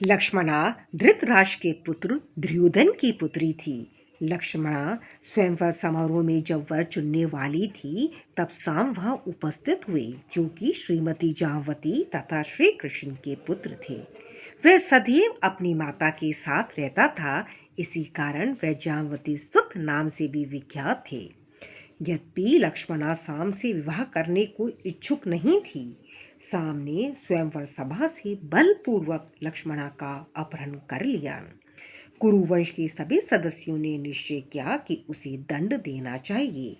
लक्ष्मणा धृतराष्ट्र के पुत्र दुर्योधन की पुत्री थी। लक्ष्मणा स्वयंवर समारोह में जब वर चुनने वाली थी तब शाम वह उपस्थित हुए, जो कि श्रीमती जामवती तथा श्री कृष्ण के पुत्र थे। वह सदैव अपनी माता के साथ रहता था, इसी कारण वह जामवती सुत नाम से भी विख्यात थे। यद्यपि लक्ष्मणा शाम से विवाह करने को इच्छुक नहीं थी, शाम ने स्वयंवर सभा से बलपूर्वक लक्ष्मणा का अपहरण कर लिया। कुरुवंश के सभी सदस्यों ने निश्चय किया कि उसे दंड देना चाहिए।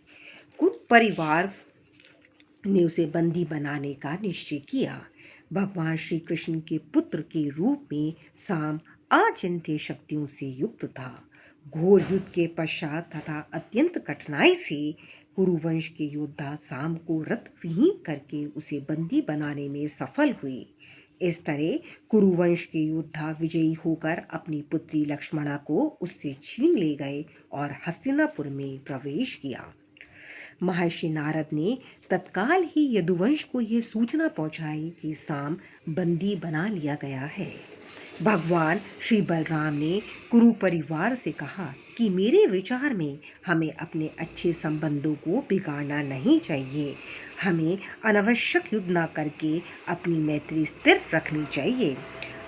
कुरु परिवार ने उसे बंदी बनाने का निश्चय किया। भगवान श्री कृष्ण के पुत्र के रूप में शाम अचिंत्य शक्तियों से युक्त था। घोर युद्ध के पश्चात तथा अत्यंत कठिनाई से कुरुवंश के योद्धा शाम को रथविहीन करके उसे बंदी बनाने में सफल हुए। इस तरह कुरुवंश के योद्धा विजयी होकर अपनी पुत्री लक्ष्मणा को उससे छीन ले गए और हस्तिनापुर में प्रवेश किया। महर्षि नारद ने तत्काल ही यदुवंश को यह सूचना पहुंचाई कि शाम बंदी बना लिया गया है। भगवान श्री बलराम ने कुरु परिवार से कहा कि मेरे विचार में हमें अपने अच्छे संबंधों को बिगाड़ना नहीं चाहिए। हमें अनावश्यक युद्ध न करके अपनी मैत्री स्थिर रखनी चाहिए।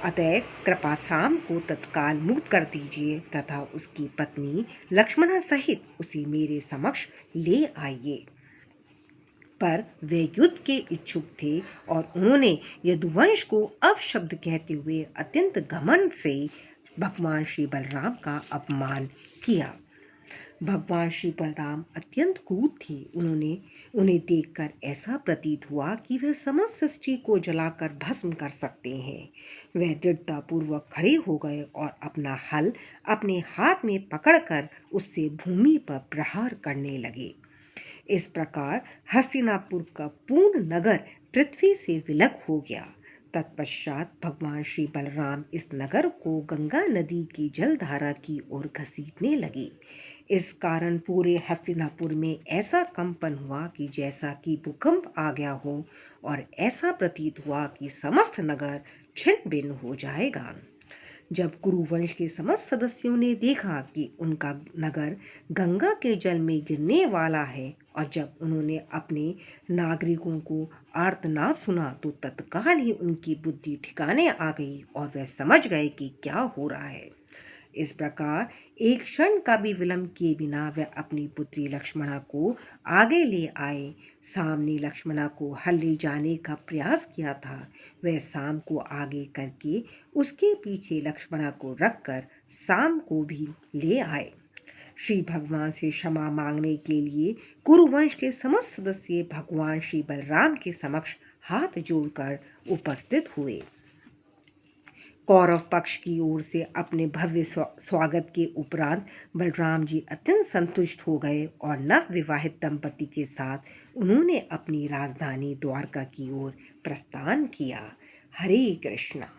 अतएव कृपा शाम को तत्काल मुक्त कर दीजिए तथा उसकी पत्नी लक्ष्मणा सहित उसे मेरे समक्ष ले आइए। पर वे युद्ध के इच्छुक थे और उन्होंने यदुवंश को अपशब्द कहते हुए अत्यंत घमंड से भगवान श्री बलराम का अपमान किया। भगवान श्री बलराम अत्यंत क्रूर थे। उन्हें देखकर ऐसा प्रतीत हुआ कि वे समस्त सृष्टि को जलाकर भस्म कर सकते हैं। वे दृढ़तापूर्वक खड़े हो गए और अपना हल अपने हाथ में पकड़कर उससे भूमि पर प्रहार करने लगे। इस प्रकार हस्तिनापुर का पूर्ण नगर पृथ्वी से विलग हो गया। तत्पश्चात भगवान श्री बलराम इस नगर को गंगा नदी की जलधारा की ओर घसीटने लगे। इस कारण पूरे हस्तिनापुर में ऐसा कंपन हुआ कि जैसा कि भूकंप आ गया हो, और ऐसा प्रतीत हुआ कि समस्त नगर छिन्न भिन्न हो जाएगा। जब कुरुवंश के समस्त सदस्यों ने देखा कि उनका नगर गंगा के जल में गिरने वाला है, और जब उन्होंने अपने नागरिकों को आर्तनाद सुना, तो तत्काल ही उनकी बुद्धि ठिकाने आ गई और वे समझ गए कि क्या हो रहा है। इस प्रकार एक क्षण का भी विलंब किए बिना वह अपनी पुत्री लक्ष्मणा को आगे ले आए। शाम ने लक्ष्मणा को हल ले जाने का प्रयास किया था। वह शाम को आगे करके उसके पीछे लक्ष्मणा को रखकर शाम को भी ले आए। श्री भगवान से क्षमा मांगने के लिए कुरुवंश के समस्त सदस्य भगवान श्री बलराम के समक्ष हाथ जोड़कर उपस्थित हुए। कौरव पक्ष की ओर से अपने भव्य स्वागत के उपरांत बलराम जी अत्यंत संतुष्ट हो गए और नव विवाहित दंपति के साथ उन्होंने अपनी राजधानी द्वारका की ओर प्रस्थान किया। हरे कृष्णा।